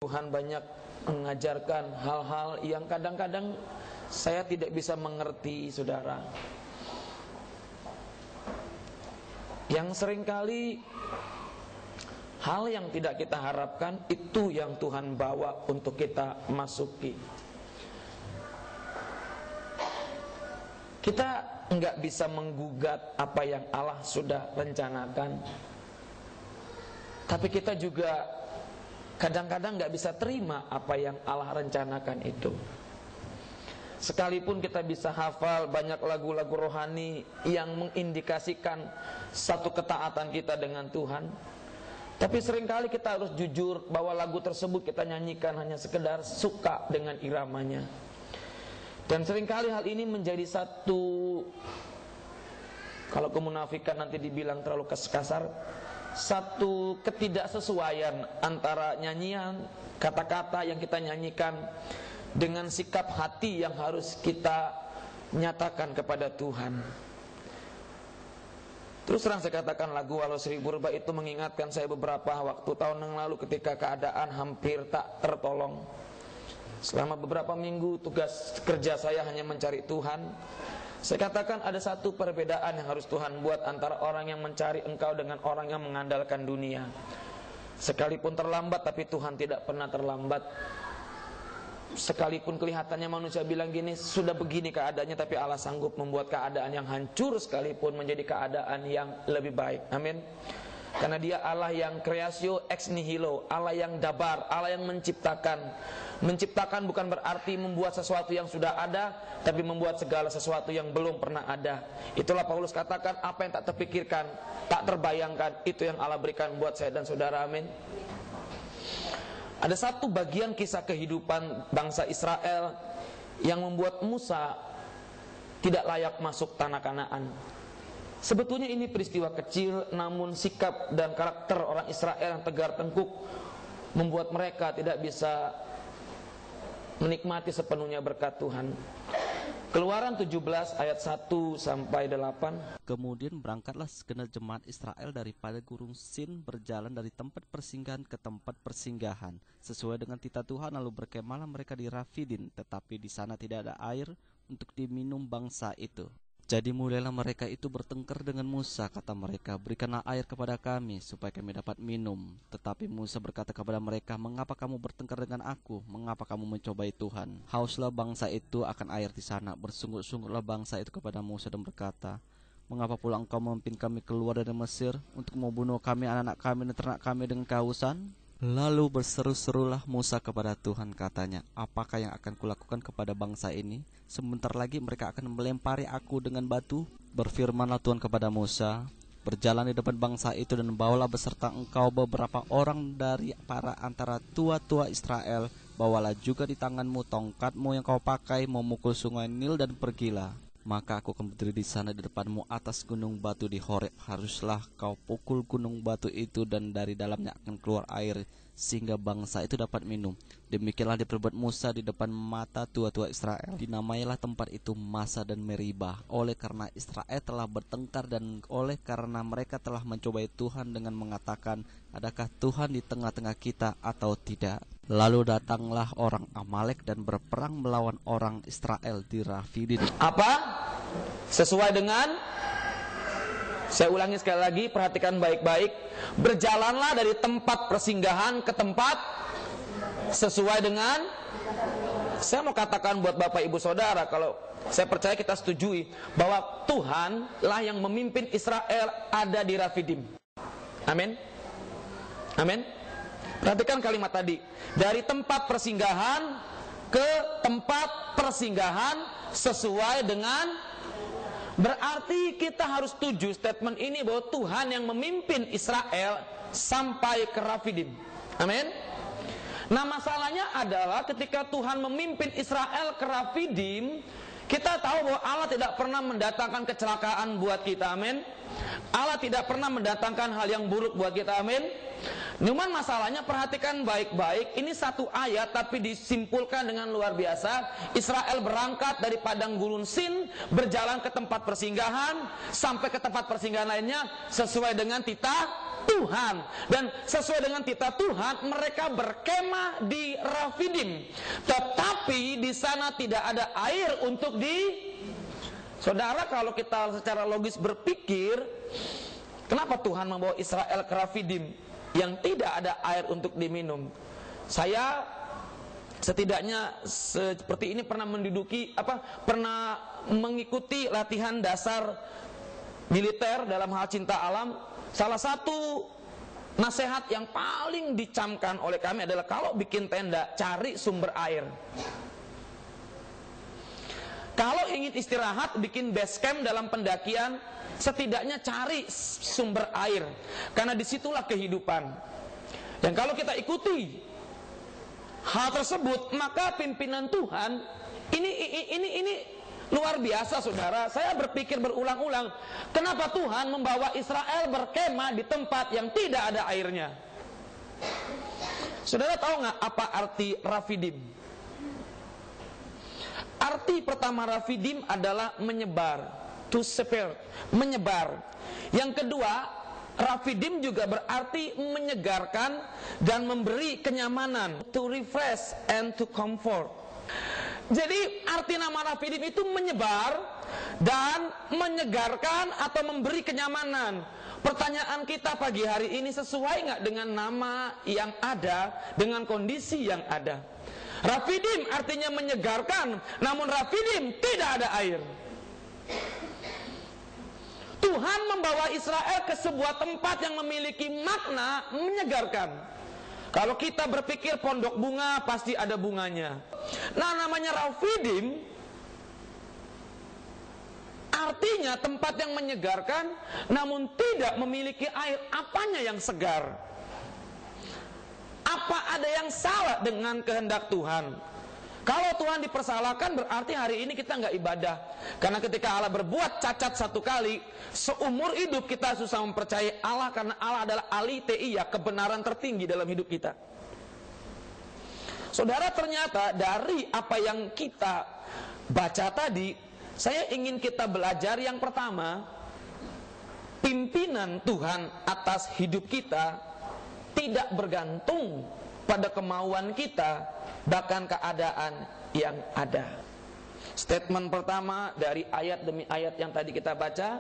Tuhan banyak mengajarkan hal-hal yang kadang-kadang saya tidak bisa mengerti, saudara. Yang seringkali hal yang tidak kita harapkan itu yang Tuhan bawa untuk kita masuki. Kita nggak bisa menggugat apa yang Allah sudah rencanakan, tapi kita juga kadang-kadang nggak bisa terima apa yang Allah rencanakan itu. Sekalipun kita bisa hafal banyak lagu-lagu rohani yang mengindikasikan satu ketaatan kita dengan Tuhan, tapi seringkali kita harus jujur bahwa lagu tersebut kita nyanyikan hanya sekedar suka dengan iramanya. Dan seringkali hal ini menjadi satu, kalau kemunafikan nanti dibilang terlalu kasar, satu ketidaksesuaian antara nyanyian, kata-kata yang kita nyanyikan dengan sikap hati yang harus kita nyatakan kepada Tuhan. Terus terang saya katakan, lagu Walau Seribu Rebah itu mengingatkan saya beberapa waktu tahun yang lalu ketika keadaan hampir tak tertolong. Selama beberapa minggu tugas kerja saya hanya mencari Tuhan. Saya katakan ada satu perbedaan yang harus Tuhan buat antara orang yang mencari Engkau dengan orang yang mengandalkan dunia. Sekalipun terlambat, tapi Tuhan tidak pernah terlambat. Sekalipun kelihatannya manusia bilang gini, sudah begini keadaannya, tapi Allah sanggup membuat keadaan yang hancur sekalipun menjadi keadaan yang lebih baik. Amin. Karena Dia Allah yang creatio ex nihilo, Allah yang dabar, Allah yang menciptakan. Menciptakan bukan berarti membuat sesuatu yang sudah ada, tapi membuat segala sesuatu yang belum pernah ada. Itulah Paulus katakan, apa yang tak terpikirkan, tak terbayangkan, itu yang Allah berikan buat saya dan saudara. Amin. Ada satu bagian kisah kehidupan bangsa Israel yang membuat Musa tidak layak masuk tanah Kanaan. Sebetulnya ini peristiwa kecil, namun sikap dan karakter orang Israel yang tegar tengkuk membuat mereka tidak bisa menikmati sepenuhnya berkat Tuhan. Keluaran 17 ayat 1 sampai 8. Kemudian berangkatlah segenap jemaat Israel daripada Gunung Sin, berjalan dari tempat persinggahan ke tempat persinggahan sesuai dengan titah Tuhan, lalu berkemahlah mereka di Rafidim, tetapi di sana tidak ada air untuk diminum bangsa itu. Jadi mulailah mereka itu bertengkar dengan Musa, kata mereka, berikanlah air kepada kami supaya kami dapat minum. Tetapi Musa berkata kepada mereka, mengapa kamu bertengkar dengan aku? Mengapa kamu mencobai Tuhan? Hauslah bangsa itu akan air di sana. Bersungut-sungutlah bangsa itu kepada Musa dan berkata, mengapa pula engkau memimpin kami keluar dari Mesir untuk membunuh kami, anak-anak kami dan ternak kami dengan kehausan? Lalu berseru-serulah Musa kepada Tuhan, katanya, apakah yang akan kulakukan kepada bangsa ini? Sebentar lagi mereka akan melempari aku dengan batu. Berfirmanlah Tuhan kepada Musa, berjalan di depan bangsa itu dan bawalah beserta engkau beberapa orang dari para antara tua-tua Israel. Bawalah juga di tanganmu tongkatmu yang kau pakai memukul sungai Nil dan pergilah. Maka aku akan berdiri di sana di depanmu atas gunung batu di Horeb. Haruslah kau pukul gunung batu itu dan dari dalamnya akan keluar air sehingga bangsa itu dapat minum. Demikianlah diperbuat Musa di depan mata tua-tua Israel. Dinamailah tempat itu Masa dan Meribah, oleh karena Israel telah bertengkar dan oleh karena mereka telah mencobai Tuhan dengan mengatakan, adakah Tuhan di tengah-tengah kita atau tidak? Lalu datanglah orang Amalek dan berperang melawan orang Israel di Rafidim. Apa? Sesuai dengan, saya ulangi sekali lagi, perhatikan baik-baik. Berjalanlah dari tempat persinggahan ke tempat sesuai dengan. Saya mau katakan buat Bapak Ibu Saudara, kalau saya percaya kita setujui bahwa Tuhan lah yang memimpin Israel ada di Rafidim. Amin. Amin. Perhatikan kalimat tadi, dari tempat persinggahan ke tempat persinggahan sesuai dengan. Berarti kita harus setuju statement ini bahwa Tuhan yang memimpin Israel sampai ke Rafidim. Amin. Nah, masalahnya adalah ketika Tuhan memimpin Israel ke Rafidim, kita tahu bahwa Allah tidak pernah mendatangkan kecelakaan buat kita. Amin. Allah tidak pernah mendatangkan hal yang buruk buat kita. Amin. Cuman masalahnya perhatikan baik-baik, ini satu ayat tapi disimpulkan dengan luar biasa. Israel berangkat dari padang gurun Sin, berjalan ke tempat persinggahan, sampai ke tempat persinggahan lainnya sesuai dengan titah Tuhan. Dan sesuai dengan titah Tuhan, mereka berkemah di Rafidim. Tetapi di sana tidak ada air untuk Saudara, kalau kita secara logis berpikir, kenapa Tuhan membawa Israel ke Rafidim yang tidak ada air untuk diminum? Saya setidaknya seperti ini pernah pernah mengikuti latihan dasar militer dalam hal cinta alam. Salah satu nasihat yang paling dicamkan oleh kami adalah kalau bikin tenda, cari sumber air. Kalau ingin istirahat, bikin base camp dalam pendakian, setidaknya cari sumber air, karena disitulah kehidupan. Dan kalau kita ikuti hal tersebut, maka pimpinan Tuhan ini luar biasa, saudara. Saya berpikir berulang-ulang, kenapa Tuhan membawa Israel berkemah di tempat yang tidak ada airnya? Saudara tahu nggak apa arti Rafidim? Arti pertama Rafidim adalah menyebar, to spread, menyebar. Yang kedua, Rafidim juga berarti menyegarkan dan memberi kenyamanan, to refresh and to comfort. Jadi arti nama Rafidim itu menyebar dan menyegarkan atau memberi kenyamanan. Pertanyaan kita pagi hari ini, sesuai nggak dengan nama yang ada, dengan kondisi yang ada? Rafidim artinya menyegarkan, namun Rafidim tidak ada air. Tuhan membawa Israel ke sebuah tempat yang memiliki makna menyegarkan. Kalau kita berpikir pondok bunga, pasti ada bunganya. Nah, namanya Rafidim artinya tempat yang menyegarkan, namun tidak memiliki air. Apanya yang segar? Apa ada yang salah dengan kehendak Tuhan? Kalau Tuhan dipersalahkan, berarti hari ini kita nggak ibadah. Karena ketika Allah berbuat cacat satu kali, seumur hidup kita susah mempercayai Allah, karena Allah adalah alitheiya, kebenaran tertinggi dalam hidup kita. Saudara, ternyata dari apa yang kita baca tadi, saya ingin kita belajar yang pertama, pimpinan Tuhan atas hidup kita tidak bergantung pada kemauan kita, bahkan keadaan yang ada. Statement pertama dari ayat demi ayat yang tadi kita baca.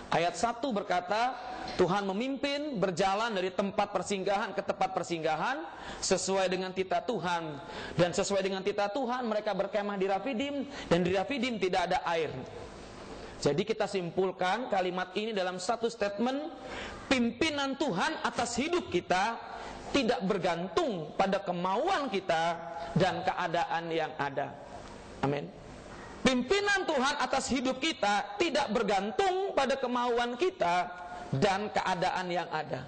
Ayat 1 berkata, Tuhan memimpin berjalan dari tempat persinggahan ke tempat persinggahan sesuai dengan titah Tuhan. Dan sesuai dengan titah Tuhan mereka berkemah di Rafidim, dan di Rafidim tidak ada air. Jadi kita simpulkan kalimat ini dalam satu statement, pimpinan Tuhan atas hidup kita tidak bergantung pada kemauan kita dan keadaan yang ada. Amin. Pimpinan Tuhan atas hidup kita tidak bergantung pada kemauan kita dan keadaan yang ada.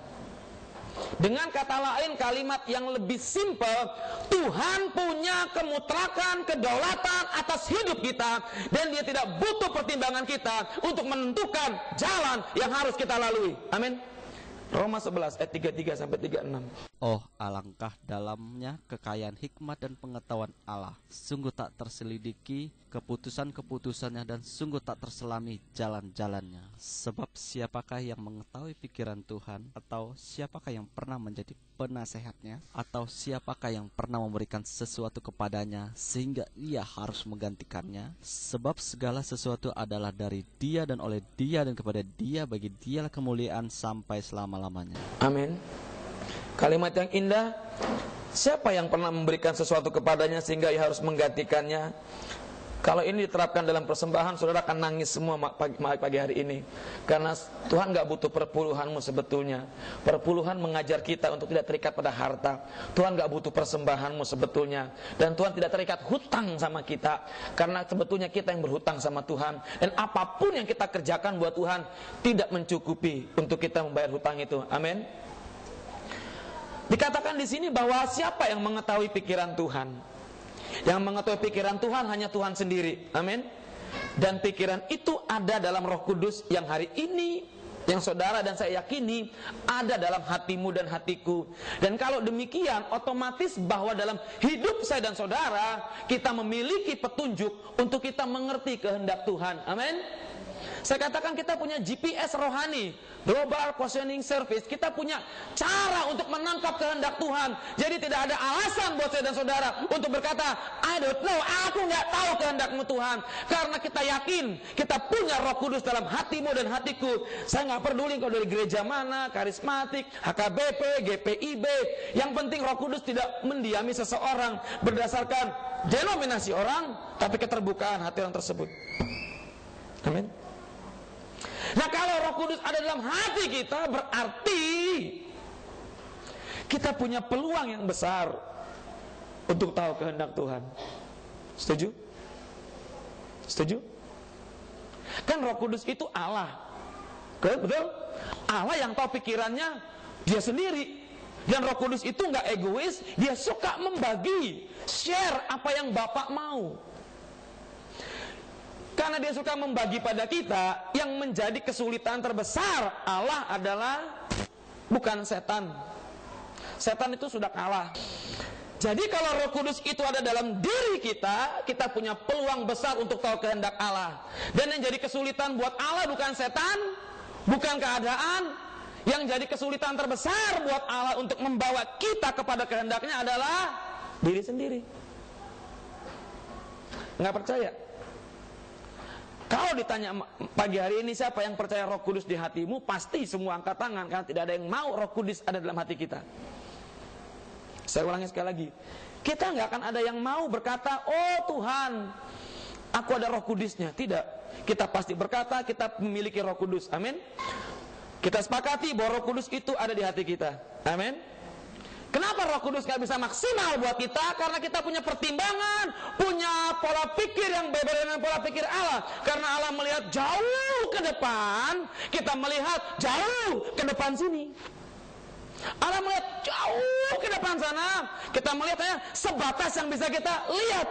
Dengan kata lain, kalimat yang lebih simpel, Tuhan punya kemutrakan, kedaulatan atas hidup kita, dan Dia tidak butuh pertimbangan kita untuk menentukan jalan yang harus kita lalui. Amin. Roma 11 ayat 33 sampai 36. Oh, alangkah dalamnya kekayaan hikmat dan pengetahuan Allah. Sungguh tak terselidiki keputusan-keputusannya, dan sungguh tak terselami jalan-jalannya. Sebab siapakah yang mengetahui pikiran Tuhan? Atau siapakah yang pernah menjadi penasehatnya? Atau siapakah yang pernah memberikan sesuatu kepadanya sehingga ia harus menggantikannya? Sebab segala sesuatu adalah dari Dia dan oleh Dia dan kepada Dia, bagi Dialah kemuliaan sampai selama-lamanya. Amin. Kalimat yang indah. Siapa yang pernah memberikan sesuatu kepadanya sehingga ia harus menggantikannya? Kalau ini diterapkan dalam persembahan, saudara akan nangis semua pagi hari ini. Karena Tuhan gak butuh perpuluhanmu sebetulnya. Perpuluhan mengajar kita untuk tidak terikat pada harta. Tuhan gak butuh persembahanmu sebetulnya. Dan Tuhan tidak terikat hutang sama kita, karena sebetulnya kita yang berhutang sama Tuhan. Dan apapun yang kita kerjakan buat Tuhan tidak mencukupi untuk kita membayar hutang itu. Amin. Dikatakan di sini bahwa siapa yang mengetahui pikiran Tuhan? Yang mengetahui pikiran Tuhan hanya Tuhan sendiri. Amin. Dan pikiran itu ada dalam Roh Kudus yang hari ini yang saudara dan saya yakini ada dalam hatimu dan hatiku. Dan kalau demikian, otomatis bahwa dalam hidup saya dan saudara, kita memiliki petunjuk untuk kita mengerti kehendak Tuhan. Amin. Saya katakan kita punya GPS rohani, Global Positioning Service. Kita punya cara untuk menangkap kehendak Tuhan. Jadi tidak ada alasan buat saya dan saudara untuk berkata, I don't know, aku nggak tahu kehendakmu Tuhan. Karena kita yakin kita punya Roh Kudus dalam hatimu dan hatiku. Saya nggak peduli kalau dari gereja mana, karismatik, HKBP, GPIB. Yang penting Roh Kudus tidak mendiami seseorang berdasarkan denominasi orang, tapi keterbukaan hati orang tersebut. Amin. Nah, kalau Roh Kudus ada dalam hati kita, berarti kita punya peluang yang besar untuk tahu kehendak Tuhan. Setuju? Setuju? Kan Roh Kudus itu Allah. Betul? Allah yang tahu pikirannya dia sendiri. Dan Roh Kudus itu nggak egois, dia suka membagi, share apa yang Bapak mau. Karena dia suka membagi pada kita, yang menjadi kesulitan terbesar Allah adalah bukan setan. Setan itu sudah kalah. Jadi kalau Roh Kudus itu ada dalam diri kita, kita punya peluang besar untuk tahu kehendak Allah. Dan yang jadi kesulitan buat Allah bukan setan, bukan keadaan. Yang jadi kesulitan terbesar buat Allah untuk membawa kita kepada kehendaknya adalah diri sendiri. Nggak percaya? Kalau ditanya pagi hari ini siapa yang percaya Roh Kudus di hatimu, pasti semua angkat tangan, karena tidak ada yang mau Roh Kudus ada dalam hati kita. Saya ulangi sekali lagi, kita nggak akan ada yang mau berkata, oh Tuhan, aku ada Roh Kudusnya. Tidak, kita pasti berkata kita memiliki Roh Kudus. Amin. Kita sepakati bahwa Roh Kudus itu ada di hati kita. Amin. Kenapa Roh Kudus gak bisa maksimal buat kita? Karena kita punya pertimbangan, punya pola pikir yang berbeda dengan pola pikir Allah. Karena Allah melihat jauh ke depan, kita melihat jauh ke depan sini. Allah melihat jauh ke depan sana, kita melihatnya sebatas yang bisa kita lihat.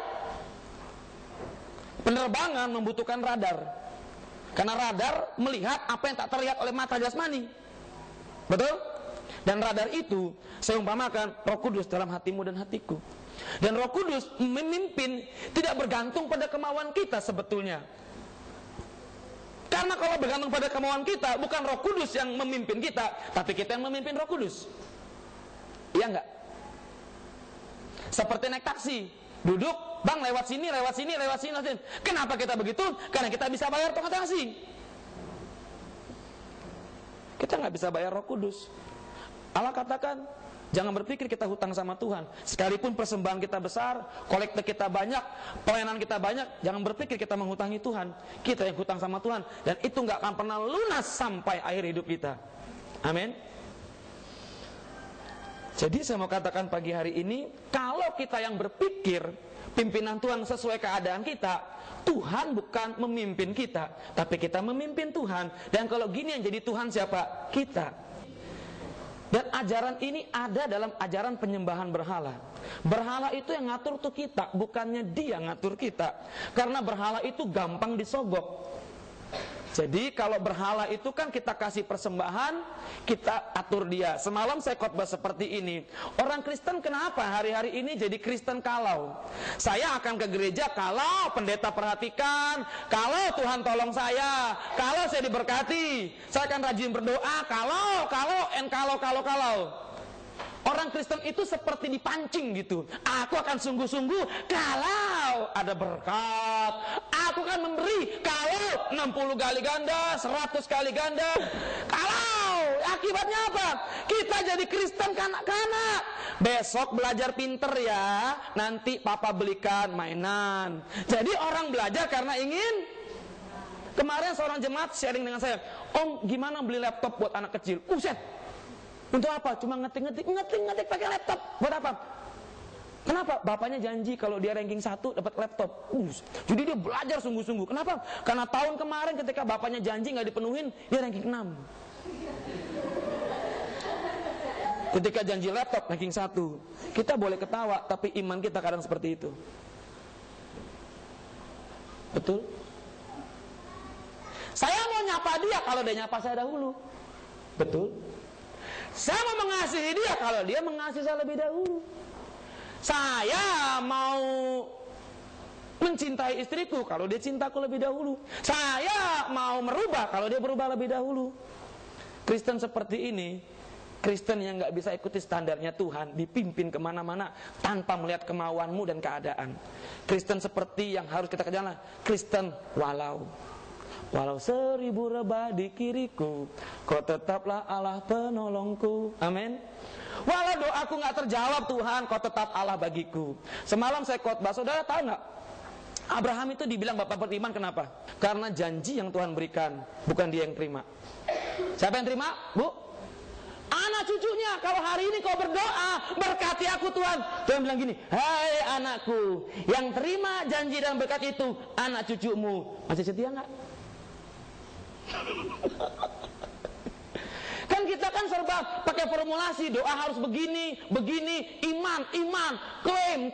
Penerbangan membutuhkan radar, karena radar melihat apa yang tak terlihat oleh mata jasmani. Betul? Dan radar itu saya umpamakan Roh Kudus dalam hatimu dan hatiku. Dan Roh Kudus memimpin tidak bergantung pada kemauan kita sebetulnya. Karena kalau bergantung pada kemauan kita, bukan Roh Kudus yang memimpin kita, tapi kita yang memimpin Roh Kudus. Iya enggak? Seperti naik taksi, duduk, bang lewat sini, lewat sini, lewat sini, lewat sini. Kenapa kita begitu? Karena kita bisa bayar tongkat taksi. Kita nggak bisa bayar Roh Kudus. Allah katakan, jangan berpikir kita hutang sama Tuhan. Sekalipun persembahan kita besar, kolekte kita banyak, pelayanan kita banyak, jangan berpikir kita menghutangi Tuhan. Kita yang hutang sama Tuhan, dan itu nggak akan pernah lunas sampai akhir hidup kita. Amin. Jadi saya mau katakan pagi hari ini, kalau kita yang berpikir pimpinan Tuhan sesuai keadaan kita, Tuhan bukan memimpin kita, tapi kita memimpin Tuhan. Dan kalau gini yang jadi Tuhan siapa? Kita. Dan ajaran ini ada dalam ajaran penyembahan berhala. Berhala itu yang ngatur tuh kita, bukannya dia ngatur kita. Karena berhala itu gampang disogok. Jadi kalau berhala itu kan kita kasih persembahan, kita atur dia. Semalam saya khotbah seperti ini. Orang Kristen kenapa hari-hari ini jadi Kristen kalau? Saya akan ke gereja kalau pendeta perhatikan, kalau Tuhan tolong saya, kalau saya diberkati. Saya akan rajin berdoa kalau. Orang Kristen itu seperti dipancing gitu. Aku akan sungguh-sungguh kalau ada berkat. Aku akan memberi kalau 60 kali ganda, 100 kali ganda. Kalau akibatnya apa? Kita jadi Kristen kanak-kanak. Besok belajar pinter ya, nanti papa belikan mainan. Jadi orang belajar karena ingin. Kemarin seorang jemaat sharing dengan saya, Om gimana beli laptop buat anak kecil? Uset. Untuk apa? Cuma ngetik pakai laptop. Buat apa? Kenapa? Bapaknya janji kalau dia ranking 1 dapat laptop. Jadi dia belajar sungguh-sungguh. Kenapa? Karena tahun kemarin ketika bapaknya janji nggak dipenuhin, dia ranking 6. Ketika janji laptop ranking 1. Kita boleh ketawa, tapi iman kita kadang seperti itu. Betul? Saya mau nyapa nyapa dia kalau dia nyapa saya dahulu. Betul? Saya mau mengasihi dia kalau dia mengasihi saya lebih dahulu. Saya mau mencintai istriku kalau dia cintaku lebih dahulu. Saya mau merubah kalau dia berubah lebih dahulu. Kristen seperti ini, Kristen yang gak bisa ikuti standarnya Tuhan, dipimpin kemana-mana tanpa melihat kemauanmu dan keadaan. Kristen seperti yang harus kita kerjakan, Kristen walau 1000 rebah di kiriku, kau tetaplah Allah penolongku. Amin. Walau doaku gak terjawab Tuhan, kau tetap Allah bagiku. Semalam saya khotbah, saudara tahu gak? Abraham itu dibilang bapak beriman, kenapa? Karena janji yang Tuhan berikan, bukan dia yang terima. Siapa yang terima, Bu? Anak cucunya. Kalau hari ini kau berdoa, berkati aku Tuhan. Tuhan bilang gini, hai anakku, yang terima janji dan berkat itu, anak cucumu. Masih setia gak? Kan kita kan serba pakai formulasi, doa harus begini, iman, klaim,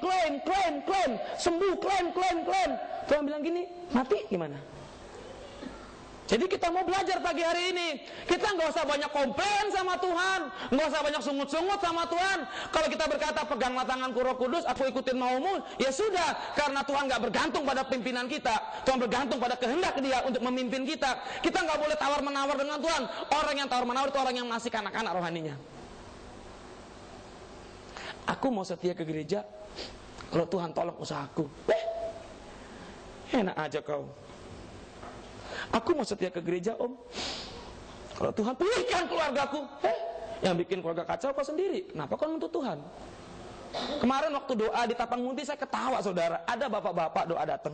sembuh, klaim. Tuhan bilang gini, mati gimana? Jadi kita mau belajar pagi hari ini. Kita nggak usah banyak komplain sama Tuhan, nggak usah banyak sungut-sungut sama Tuhan. Kalau kita berkata peganglah tanganku Roh Kudus, aku ikutin maumu, ya sudah. Karena Tuhan nggak bergantung pada pimpinan kita, Tuhan bergantung pada kehendak Dia untuk memimpin kita. Kita nggak boleh tawar-menawar dengan Tuhan. Orang yang tawar-menawar itu orang yang masih kanak-kanak rohaninya. Aku mau setia ke gereja kalau Tuhan tolong usahaku. Enak aja kau. Aku mau setia ke gereja om, kalau Tuhan pulihkan keluargaku. Yang bikin keluarga kacau kau sendiri. Kenapa kau nuntut Tuhan? Kemarin waktu doa di Tapang Munti saya ketawa saudara. Ada bapak-bapak doa datang.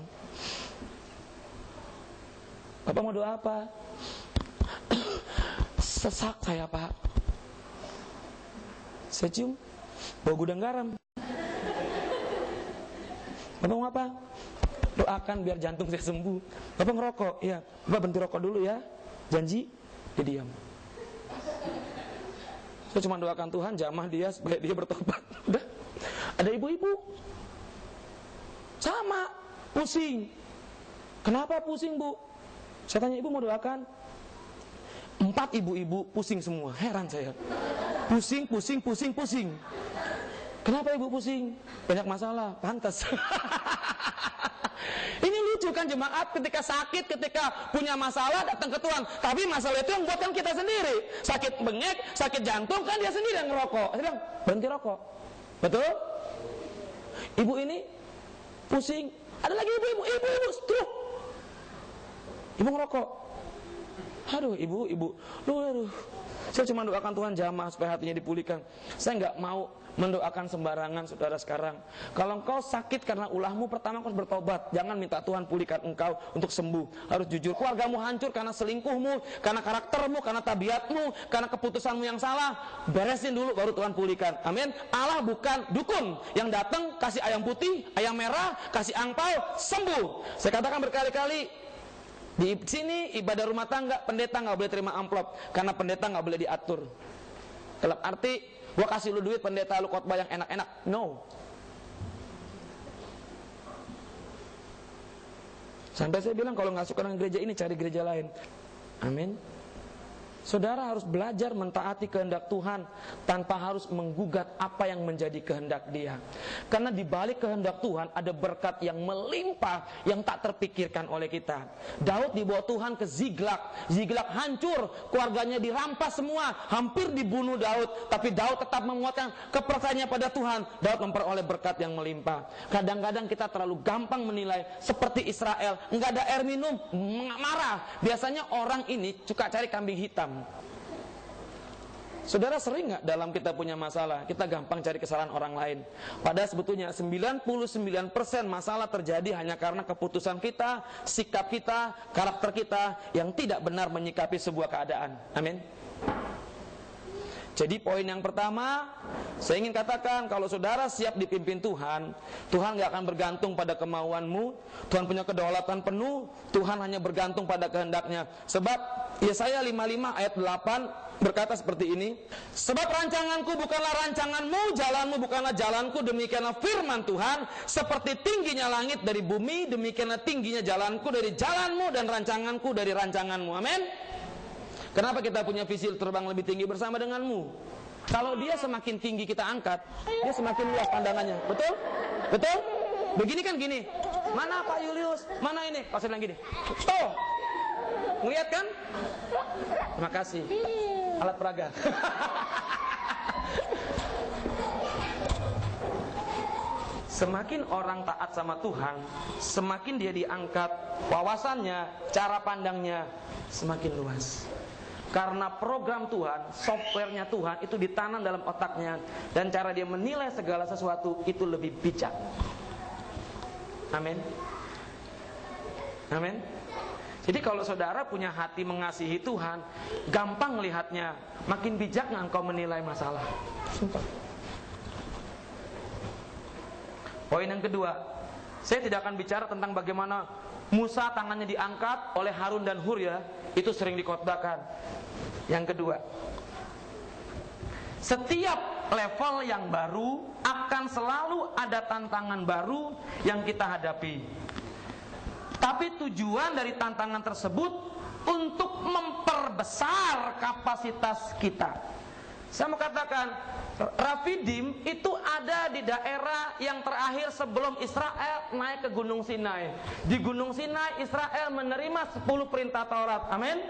Bapak mau doa apa? Sesak saya pak. Saya cium bau gudang garam. Bapak mau apa? Doakan biar jantung saya sembuh. Bapak ngerokok, iya. Bapak berhenti rokok dulu ya. Janji, dia diam. Saya cuma doakan Tuhan jamah dia supaya dia bertobat. Udah. Ada ibu-ibu sama pusing. Kenapa pusing bu? Saya tanya ibu mau doakan. 4 ibu-ibu pusing semua. Heran saya. Pusing. Kenapa ibu pusing? Banyak masalah. Pantas. Ini lucu kan jemaat, ketika sakit, ketika punya masalah datang ke Tuhan. Tapi masalah itu yang buatkan kita sendiri. Sakit bengek, sakit jantung kan dia sendiri yang ngerokok. Saya bilang, berhenti rokok. Betul? Ibu ini pusing. Ada lagi ibu stroke. Ibu ngerokok. Aduh, ibu. Aduh. Saya cuma doakan Tuhan jamah supaya hatinya dipulihkan. Saya nggak mau mendoakan sembarangan saudara sekarang. Kalau engkau sakit karena ulahmu, pertama kau harus bertobat. Jangan minta Tuhan pulihkan engkau untuk sembuh. Harus jujur. Keluargamu hancur karena selingkuhmu, karena karaktermu, karena tabiatmu, karena keputusanmu yang salah. Beresin dulu baru Tuhan pulihkan. Amin. Allah bukan dukun yang datang kasih ayam putih, ayam merah, kasih angpau, sembuh. Saya katakan berkali-kali, di sini ibadah rumah tangga, pendeta nggak boleh terima amplop karena pendeta nggak boleh diatur. Dalam arti, gua kasih lu duit pendeta lu khotbah yang enak-enak. No. Sampai saya bilang kalau nggak suka dengan gereja ini cari gereja lain. Amin. Saudara harus belajar mentaati kehendak Tuhan tanpa harus menggugat apa yang menjadi kehendak Dia. Karena di balik kehendak Tuhan ada berkat yang melimpah yang tak terpikirkan oleh kita. Daud dibawa Tuhan ke Ziklag. Ziklag hancur, keluarganya dirampas semua, hampir dibunuh Daud. Tapi Daud tetap menguatkan kepercayaannya pada Tuhan. Daud memperoleh berkat yang melimpah. Kadang-kadang kita terlalu gampang menilai seperti Israel, enggak ada air minum, marah. Biasanya orang ini suka cari kambing hitam. Saudara sering nggak dalam kita punya masalah, kita gampang cari kesalahan orang lain. Padahal sebetulnya 99% masalah terjadi hanya karena keputusan kita, sikap kita, karakter kita yang tidak benar menyikapi sebuah keadaan. Amin. Jadi poin yang pertama, saya ingin katakan kalau saudara siap dipimpin Tuhan, Tuhan nggak akan bergantung pada kemauanmu. Tuhan punya kedaulatan penuh. Tuhan hanya bergantung pada kehendaknya. Sebab Yesaya 55 ayat 8 berkata seperti ini, sebab rancanganku bukanlah rancanganmu, jalanmu bukanlah jalanku, demikianlah firman Tuhan, seperti tingginya langit dari bumi, demikianlah tingginya jalanku dari jalanmu dan rancanganku dari rancanganmu. Amin. Kenapa kita punya visi terbang lebih tinggi bersama denganmu? Kalau dia semakin tinggi kita angkat, dia semakin luas pandangannya. Betul? Betul? Begini kan gini. Mana Pak Julius? Mana ini? Kalau saya bilang gini, stop. Ngeliat kan? Terima kasih. Alat peraga. Semakin orang taat sama Tuhan, semakin dia diangkat, wawasannya, cara pandangnya semakin luas. Karena program Tuhan, softwarenya Tuhan itu ditanam dalam otaknya, dan cara dia menilai segala sesuatu itu lebih bijak. Amin. Amin. Jadi kalau saudara punya hati mengasihi Tuhan, gampang melihatnya, makin bijak nggak engkau menilai masalah. Sumpah. Poin yang kedua, saya tidak akan bicara tentang bagaimana Musa tangannya diangkat oleh Harun dan Hur ya, itu sering dikhotbahkan. Yang kedua, setiap level yang baru akan selalu ada tantangan baru yang kita hadapi. Tapi tujuan dari tantangan tersebut untuk memperbesar kapasitas kita. Saya mau katakan, Rafidim itu ada di daerah yang terakhir sebelum Israel naik ke Gunung Sinai. Di Gunung Sinai Israel menerima 10 perintah Taurat. Amin.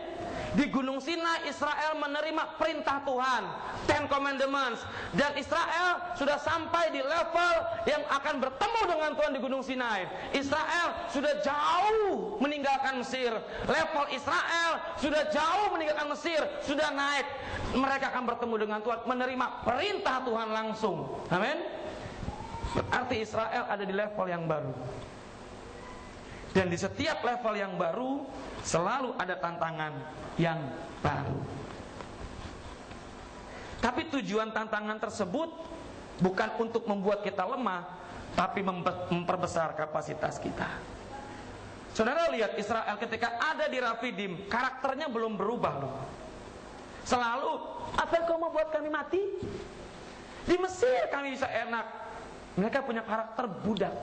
Di Gunung Sinai Israel menerima perintah Tuhan, 10 Commandments. Dan Israel sudah sampai di level yang akan bertemu dengan Tuhan di Gunung Sinai. Israel sudah jauh meninggalkan Mesir. Level Israel sudah jauh meninggalkan Mesir, sudah naik. Mereka akan bertemu dengan Tuhan, menerima perintah Tuhan langsung. Amin. Berarti Israel ada di level yang baru. Dan di setiap level yang baru selalu ada tantangan yang baru. Tapi tujuan tantangan tersebut bukan untuk membuat kita lemah, tapi memperbesar kapasitas kita. Saudara lihat Israel ketika ada di Rafidim, karakternya belum berubah loh. Selalu, apa kau mau buat kami mati? Di Mesir kami bisa enak. Mereka punya karakter budak.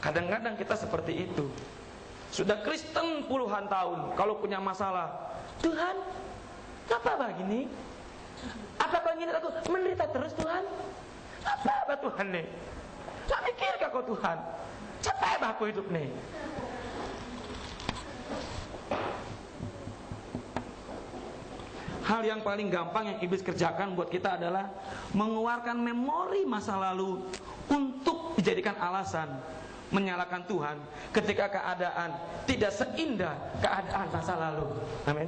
Kadang-kadang kita seperti itu. Sudah Kristen puluhan tahun, kalau punya masalah, Tuhan, apa begini? Apa kau ingin aku menderita terus Tuhan? Apa Tuhan nih? Gak mikir kau Tuhan? Capek aku hidup nih. Hal yang paling gampang yang iblis kerjakan buat kita adalah mengeluarkan memori masa lalu untuk dijadikan alasan menyalahkan Tuhan ketika keadaan tidak seindah keadaan masa lalu. Amin.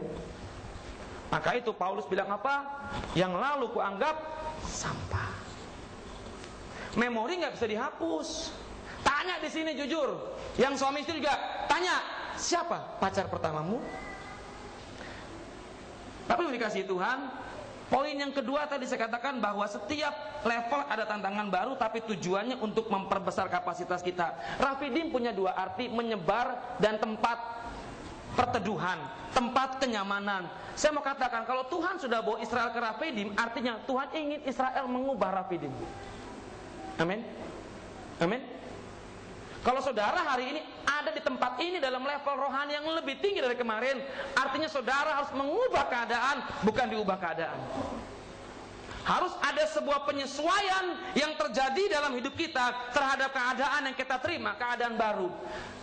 Maka itu Paulus bilang apa? Yang lalu kuanggap sampah. Memori nggak bisa dihapus. Tanya di sini jujur, yang suami istri juga tanya, siapa pacar pertamamu? Tapi dikasih Tuhan. Poin yang kedua tadi saya katakan bahwa setiap level ada tantangan baru, tapi tujuannya untuk memperbesar kapasitas kita. Rafidim punya dua arti, menyebar dan tempat perteduhan, tempat kenyamanan. Saya mau katakan kalau Tuhan sudah bawa Israel ke Rafidim, artinya Tuhan ingin Israel mengubah Rafidim. Amin. Amin. Kalau saudara hari ini ada di tempat ini dalam level rohani yang lebih tinggi dari kemarin, artinya saudara harus mengubah keadaan, bukan diubah keadaan. Harus ada sebuah penyesuaian yang terjadi dalam hidup kita terhadap keadaan yang kita terima, keadaan baru.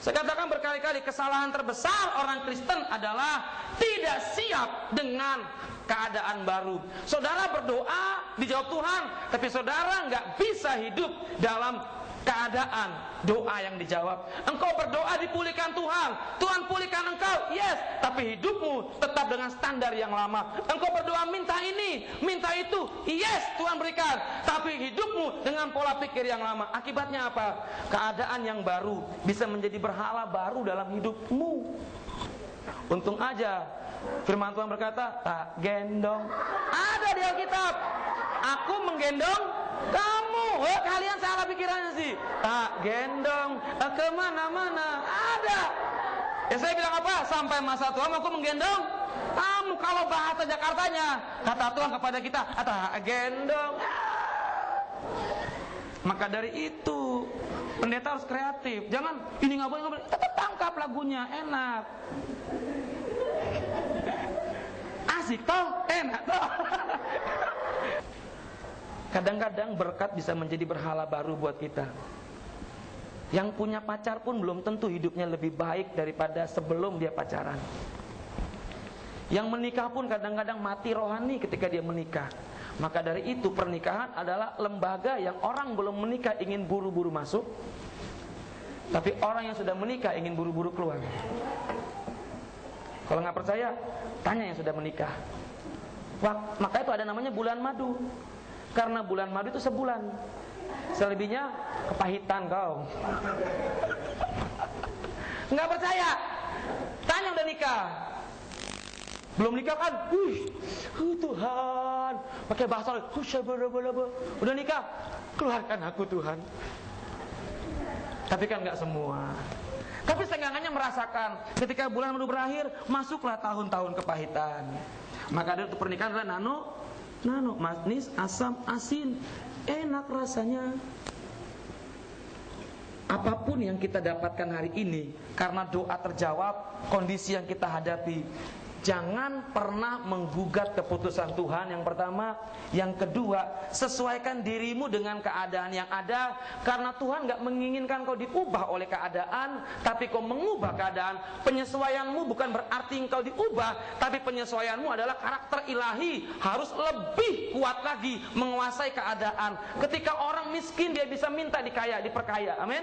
Saya katakan berkali-kali, kesalahan terbesar orang Kristen adalah tidak siap dengan keadaan baru. Saudara berdoa, dijawab Tuhan, tapi saudara nggak bisa hidup dalam keadaan doa yang dijawab. Engkau berdoa dipulihkan Tuhan, Tuhan pulihkan engkau, yes, tapi hidupmu tetap dengan standar yang lama. Engkau berdoa minta ini, minta itu, yes, Tuhan berikan, tapi hidupmu dengan pola pikir yang lama. Akibatnya apa? Keadaan yang baru bisa menjadi berhala baru dalam hidupmu. Untung aja firman Tuhan berkata, tak gendong. Ada di Alkitab, aku menggendong kamu. Oh, kalian salah pikirannya sih. Tak gendong kemana-mana. Ada. Ya saya bilang apa? Sampai masa Tuhan aku menggendong kamu. Kalau bahasa Jakartanya, kata Tuhan kepada kita, tak gendong. Maka dari itu pendeta harus kreatif. Jangan ini nggak boleh. Tetap tangkap lagunya, enak. Asik toh, enak toh. Kadang-kadang berkat bisa menjadi berhala baru buat kita. Yang punya pacar pun belum tentu hidupnya lebih baik daripada sebelum dia pacaran. Yang menikah pun kadang-kadang mati rohani ketika dia menikah. Maka dari itu pernikahan adalah lembaga yang orang belum menikah ingin buru-buru masuk, tapi orang yang sudah menikah ingin buru-buru keluar. Kalau nggak percaya, tanya yang sudah menikah. Maka itu ada namanya bulan madu. Karena bulan madu itu sebulan. Selebihnya kepahitan kau. Nggak percaya, tanya udah nikah. Belum nikah kan? Tuhan, pakai bahasa udah nikah, keluarkan aku Tuhan. Tapi kan nggak semua. Tapi setengahnya merasakan ketika bulan madu berakhir, masuklah tahun-tahun kepahitan. Maka dari itu pernikahan adalah nano, manis, asam, asin, enak rasanya. Apapun yang kita dapatkan hari ini, karena doa terjawab, kondisi yang kita hadapi, jangan pernah menggugat keputusan Tuhan. Yang pertama. Yang kedua, sesuaikan dirimu dengan keadaan yang ada. Karena Tuhan gak menginginkan kau diubah oleh keadaan, tapi kau mengubah keadaan. Penyesuaianmu bukan berarti kau diubah, tapi penyesuaianmu adalah karakter ilahi harus lebih kuat lagi menguasai keadaan. Ketika orang miskin, dia bisa minta diperkaya. Amin.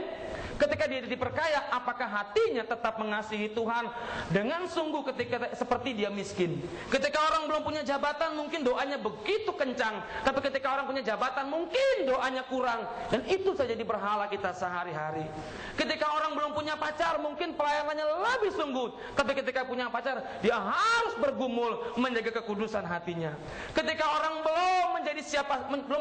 Ketika dia diperkaya, apakah hatinya tetap mengasihi Tuhan dengan sungguh ketika seperti dia miskin? Ketika orang belum punya jabatan, mungkin doanya begitu kencang, tapi ketika orang punya jabatan, mungkin doanya kurang. Dan itu saja di berhala kita sehari-hari. Ketika orang belum punya pacar, mungkin pelayanannya lebih sungguh, tapi ketika punya pacar, dia harus bergumul menjaga kekudusan hatinya. Ketika orang belum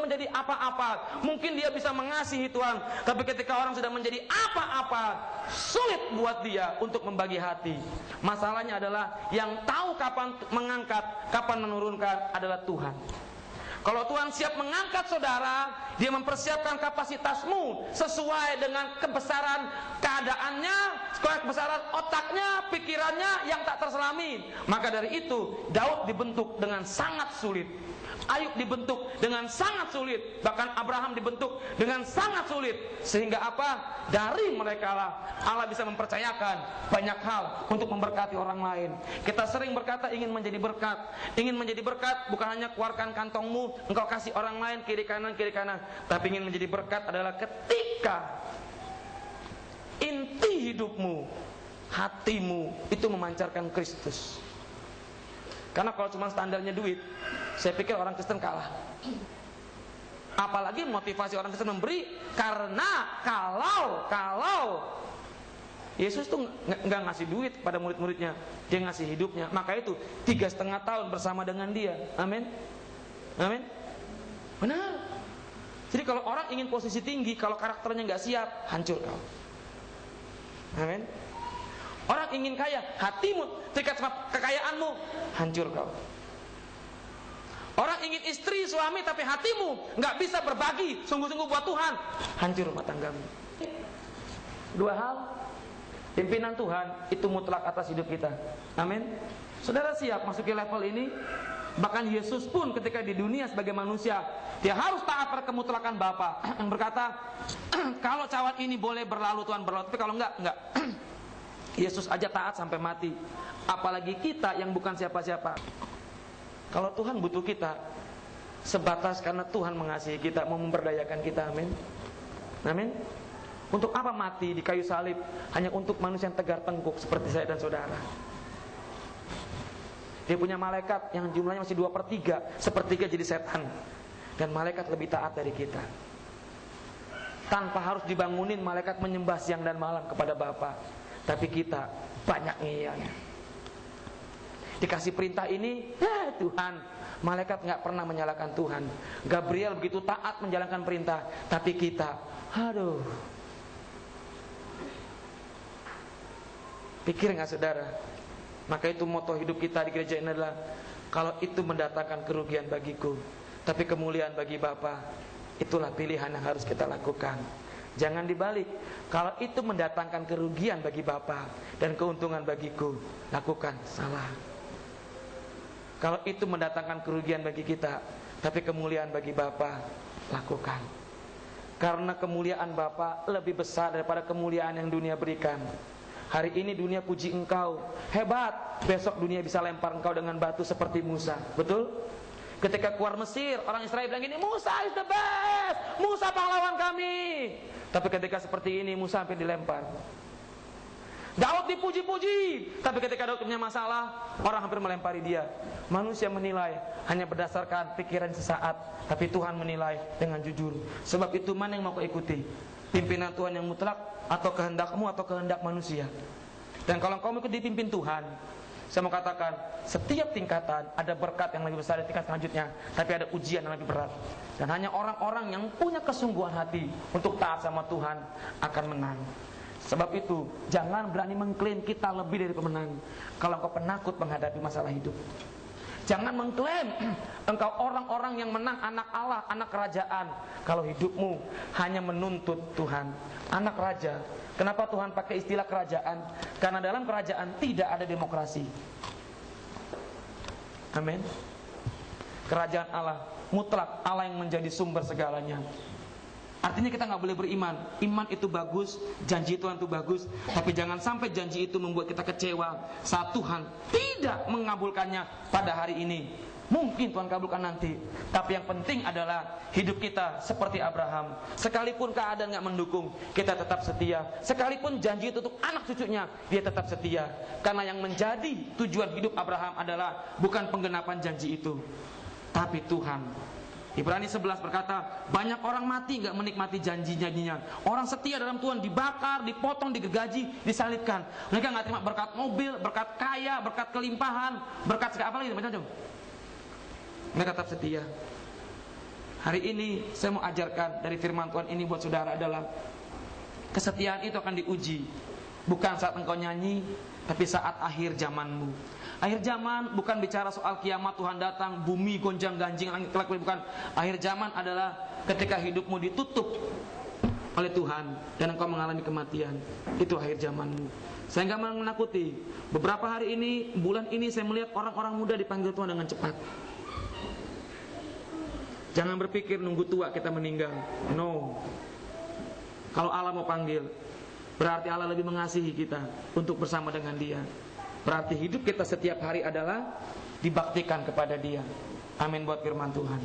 menjadi apa-apa, mungkin dia bisa mengasihi Tuhan, tapi ketika orang sudah menjadi apa-apa, sulit buat dia untuk membagi hati. Masalahnya adalah yang tahu kapan mengangkat, kapan menurunkan adalah Tuhan. Kalau Tuhan siap mengangkat saudara, dia mempersiapkan kapasitasmu sesuai dengan kebesaran keadaannya, kebesaran otaknya, pikirannya yang tak terselami. Maka dari itu Daud dibentuk dengan sangat sulit, Ayub dibentuk dengan sangat sulit, bahkan Abraham dibentuk dengan sangat sulit. Sehingga apa? Dari mereka lah Allah bisa mempercayakan banyak hal untuk memberkati orang lain. Kita sering berkata ingin menjadi berkat. Ingin menjadi berkat bukan hanya keluarkan kantongmu, engkau kasih orang lain kiri kanan. Tapi ingin menjadi berkat adalah ketika inti hidupmu, hatimu itu memancarkan Kristus. Karena kalau cuma standarnya duit, saya pikir orang Kristen kalah. Apalagi motivasi orang Kristen memberi, karena kalau Yesus tuh nggak ngasih duit pada murid-muridnya, dia ngasih hidupnya. Maka itu 3,5 tahun bersama dengan dia. Amin. Amin. Benar. Jadi kalau orang ingin posisi tinggi, kalau karakternya nggak siap, hancur kau. Amin. Orang ingin kaya, hatimu terikat sama kekayaanmu, hancur kau. Orang ingin istri, suami, tapi hatimu nggak bisa berbagi sungguh-sungguh buat Tuhan, hancur rumah tanggamu. 2 hal, pimpinan Tuhan itu mutlak atas hidup kita. Amin. Saudara siap masuki level ini? Bahkan Yesus pun ketika di dunia sebagai manusia, dia harus taat pada kemutlakan Bapa yang berkata, kalau cawan ini boleh berlalu Tuhan berlalu, tapi kalau enggak. Yesus aja taat sampai mati, apalagi kita yang bukan siapa-siapa. Kalau Tuhan butuh kita sebatas karena Tuhan mengasihi kita, mau memberdayakan kita. Amin. Amin. Untuk apa mati di kayu salib? Hanya untuk manusia yang tegar tengkuk seperti saya dan saudara. Dia punya malaikat yang jumlahnya masih 2/3, 1/3 jadi setan. Dan malaikat lebih taat dari kita. Tanpa harus dibangunin, malaikat menyembah siang dan malam kepada Bapa. Tapi kita banyak ngeyelnya. Dikasih perintah ini, Tuhan, malaikat nggak pernah menyalahkan Tuhan. Gabriel begitu taat menjalankan perintah, tapi kita, aduh. Pikir nggak saudara? Maka itu moto hidup kita di gereja ini adalah, kalau itu mendatangkan kerugian bagiku, tapi kemuliaan bagi Bapa, itulah pilihan yang harus kita lakukan. Jangan dibalik. Kalau itu mendatangkan kerugian bagi Bapa dan keuntungan bagiku, lakukan. Salah. Kalau itu mendatangkan kerugian bagi kita, tapi kemuliaan bagi Bapa, lakukan. Karena kemuliaan Bapa lebih besar daripada kemuliaan yang dunia berikan. Hari ini dunia puji engkau, hebat. Besok dunia bisa lempar engkau dengan batu seperti Musa. Betul? Ketika keluar Mesir, orang Israel bilang gini, Musa is the best, Musa pahlawan kami. Tapi ketika seperti ini, Musa hampir dilempar. Daud dipuji-puji, tapi ketika Daud punya masalah, orang hampir melempari dia. Manusia menilai hanya berdasarkan pikiran sesaat, tapi Tuhan menilai dengan jujur. Sebab itu mana yang mau kau ikuti? Pimpinan Tuhan yang mutlak, atau kehendakmu, atau kehendak manusia? Dan kalau kau mengikuti dipimpin Tuhan, saya mau katakan, setiap tingkatan ada berkat yang lebih besar di tingkat selanjutnya, tapi ada ujian yang lebih berat. Dan hanya orang-orang yang punya kesungguhan hati untuk taat sama Tuhan akan menang. Sebab itu, jangan berani mengklaim kita lebih dari pemenang kalau engkau penakut menghadapi masalah hidup. Jangan mengklaim engkau orang-orang yang menang, anak Allah, anak kerajaan, kalau hidupmu hanya menuntut Tuhan. Anak raja. Kenapa Tuhan pakai istilah kerajaan? Karena dalam kerajaan tidak ada demokrasi. Amin. Kerajaan Allah mutlak, Allah yang menjadi sumber segalanya. Artinya kita nggak boleh beriman. Iman itu bagus, janji Tuhan itu bagus, tapi jangan sampai janji itu membuat kita kecewa saat Tuhan tidak mengabulkannya pada hari ini. Mungkin Tuhan kabulkan nanti, tapi yang penting adalah hidup kita seperti Abraham. Sekalipun keadaan nggak mendukung, kita tetap setia. Sekalipun janji itu untuk anak cucunya, dia tetap setia. Karena yang menjadi tujuan hidup Abraham adalah bukan penggenapan janji itu, tapi Tuhan. Ibrani 11 berkata, banyak orang mati gak menikmati janji-janjinya. Orang setia dalam Tuhan dibakar, dipotong, digergaji, disalibkan. Mereka gak terima berkat mobil, berkat kaya, berkat kelimpahan, berkat segala apa lagi macam-macam. Mereka tetap setia. Hari ini saya mau ajarkan dari firman Tuhan ini buat saudara adalah kesetiaan itu akan diuji. Bukan saat engkau nyanyi, tapi saat akhir zamanmu. Akhir zaman bukan bicara soal kiamat, Tuhan datang, bumi gonjang-ganjing, langit kelak, bukan. Akhir zaman adalah ketika hidupmu ditutup oleh Tuhan dan engkau mengalami kematian. Itu akhir zamanmu. Saya enggak menakuti. Beberapa hari ini, bulan ini saya melihat orang-orang muda dipanggil Tuhan dengan cepat. Jangan berpikir nunggu tua kita meninggal. No. Kalau Allah mau panggil, berarti Allah lebih mengasihi kita untuk bersama dengan Dia. Berarti hidup kita setiap hari adalah dibaktikan kepada Dia. Amin buat firman Tuhan.